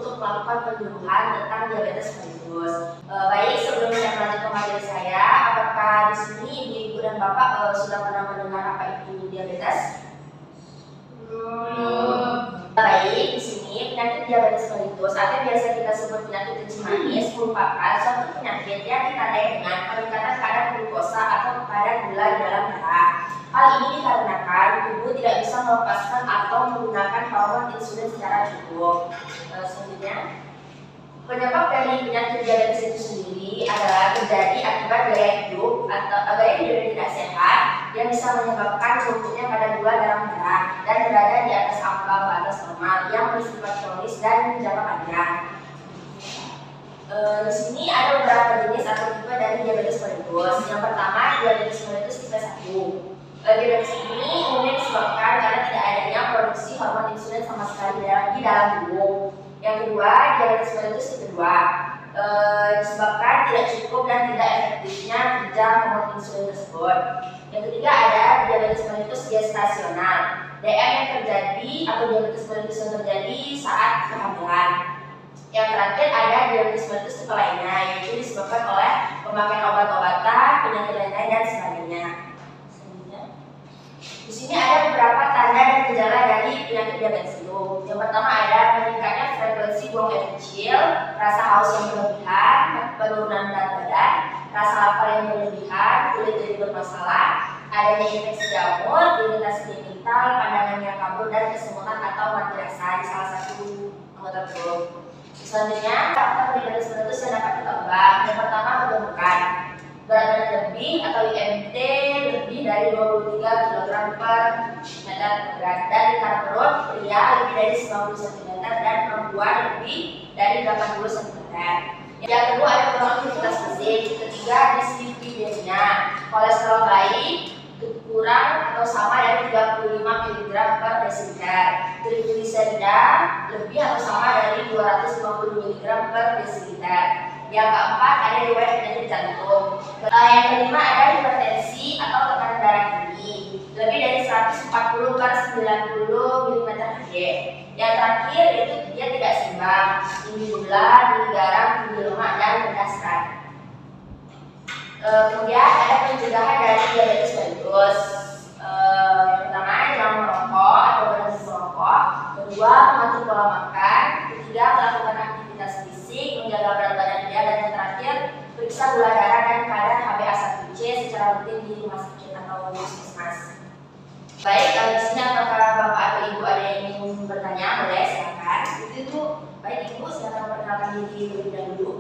untuk melakukan penyuluhan tentang diabetes mellitus. Baik, sebelum saya melanjutkan ke materi saya, apakah di sini ibu dan bapak sudah pernah mendengar apa itu diabetes? Baik, di sini penyakit diabetes mellitus atau biasa kita sebut penyakit kencing manis merupakan suatu penyakit yang ditandai dengan peningkatan kadar glukosa atau kadar gula di dalam darah. Hal ini dikarenakan tubuh tidak bisa melepaskan atau menggunakan hormon insulin secara cukup. Selanjutnya, penyebab dari penyakit diabetes itu sendiri adalah terjadi akibat gaya hidup atau gaya hidup yang tidak sehat yang bisa menyebabkan turunnya kadar gula dalam darah dan berada di atas ambang batas normal yang bersifat kronis dan jangka panjang. Di sini ada beberapa jenis atau tipe dari diabetes mellitus. Yang pertama, diabetes mellitus tipe 1. Diabetes ini umumnya disebabkan karena tidak adanya produksi hormon insulin sama sekali di dalam tubuh. Yang kedua, diabetes mellitus tipe 2. Disebabkan tidak cukup dan tidak efektifnya kerja hormon insulin tersebut. Yang ketiga, ada diabetes mellitus gestasional. DM yang terjadi atau diabetes mellitus yang terjadi saat kehamilan. Yang terakhir ada diabetes mellitus tipe lainnya, yaitu disebabkan oleh pemakaian obat-obatan, penyakit lain-lain dan sebagainya. Di sini ada beberapa tanda dan gejala dari penyakit diabetes itu. Yang pertama ada meningkatnya frekuensi buang air kecil, rasa haus yang berlebihan, penurunan berat badan, rasa lapar yang berlebihan, kulit jadi bermasalah, adanya infeksi jamur, iritasi genital, pandangan yang kabur dan kesemutan atau mati rasa di salah satu anggota tubuh. Selanjutnya, faktor diabetes mellitus yang dapat kita ubah. Yang pertama, kegemukan. Berat badan lebih atau IMT lebih dari 23 kg per meter berat, dan lingkar perut pria lebih dari 90 cm dan perempuan lebih dari 80 cm. Yang kedua ada kurang aktivitas fisik. Ketiga, dislipidemia, kolesterol baik kurang atau sama dari 35 mg per desiliter, trigliserida lebih atau sama dari 250 mg per desiliter. Yang keempat ada riwayat penyakit jantung. Yang kelima ada hipertensi atau tekanan darah tinggi lebih dari 140 per 90 mm². Yang terakhir itu dia tidak seimbang, tinggi gula, tinggi garam, tinggi lemak dan rendah serat. Kemudian ada pencegahan dari diabetes mellitus. Yang pertama, jangan merokok atau berhenti merokok. Kedua, mengatur pola makan. Ketiga, melakukan aktivitas fisik, menjaga berat badan dia, dan yang terakhir, periksa gula darah dan kadar HbA1c secara rutin di rumah sakit atau puskesmas. Baik, di sini apakah bapak atau ibu ada yang ingin bertanya? Boleh, silakan. Itu baik ibu, silakan perkenalkan diri terlebih dahulu.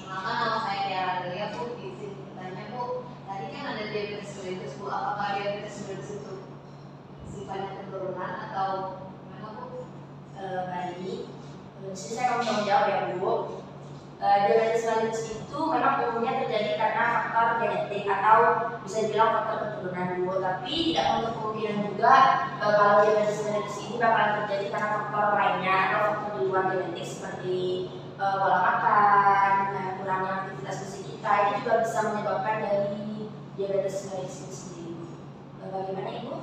Nama saya Tiara Delia, Bu. Izin bertanya, Bu. Tadi kan ada diabetes mellitus, Bu. Apakah diabetes mellitus itu sifatnya keturunan atau memang, Bu? Baik. Di sini saya akan menjawab ya, Bu. Diabetes mellitus itu memang umumnya terjadi karena faktor genetik atau bisa dibilang faktor keturunan, Bu. Tapi tidak menutup kemungkinan juga kalau diabetes mellitus ini bakalan terjadi karena faktor lainnya atau faktor di luar genetik seperti pola makan, kurangnya aktivitas fisik kita, itu juga bisa menyebabkan dari diabetes mellitus itu sendiri. Bagaimana Ibu?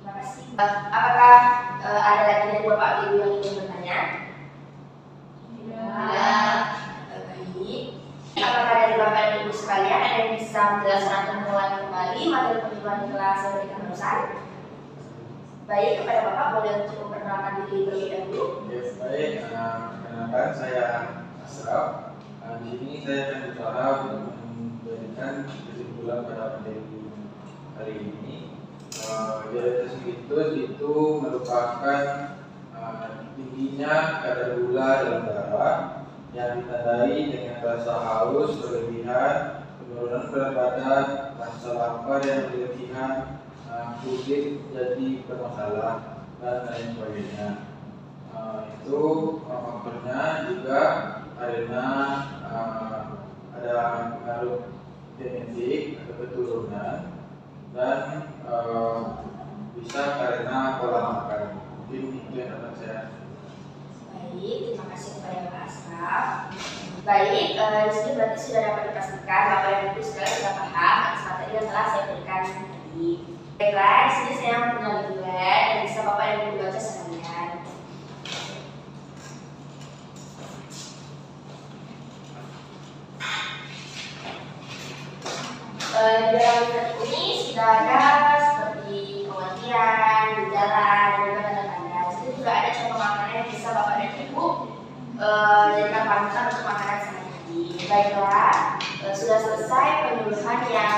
Terima kasih. Apakah ada lagi dari Bapak Ibu yang ingin bertanya? Baik. Apakah dari Bapak dan Ibu sekalian ada yang bisa menjelaskan atau mengulangi kembali materi penjelasan yang telah saya berikan barusan? Baik, kepada Bapak boleh untuk memperkenalkan diri terlebih dahulu. Yes, baik. Kenalkan saya Asraf. Di sini saya akan berusaha untuk memberikan kesimpulan pada materi hari ini. Diabetes mellitus itu merupakan tingginya kadar gula dalam darah yang ditandai dengan rasa haus berlebihan, penurunan berat badan, rasa lapar yang berlebihan, kulit jadi bermasalah dan lain sebagainya. Itu faktornya juga karena ada pengaruh genetik atau keturunan dan bisa karena pola makan. Mungkin itu yang dapat saya. Baik, terima kasih kepada Pak Asraf. Baik, di sini berarti sudah dapat dipastikan Bapak dan Ibu sekalian sudah paham atas materi yang telah saya berikan tadi. Baiklah, di sini saya punya leaflet yang bisa Bapak dan Ibu baca sekalian. ada seperti pengertian, gejala, dan juga tanda-tanda. Itu juga ada contoh makanan yang bisa Bapak dan Ibu jadikan panutan untuk makanan sehari-hari. Baiklah, sudah selesai penyuluhan yang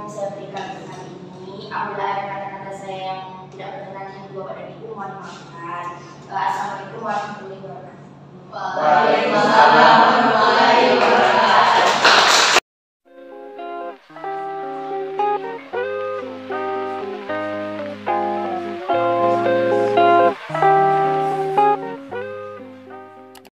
saya berikan untuk hari ini. Apabila ada kata-kata saya yang tidak berkenan di hati Bapak dan Ibu, mohon dimaafkan.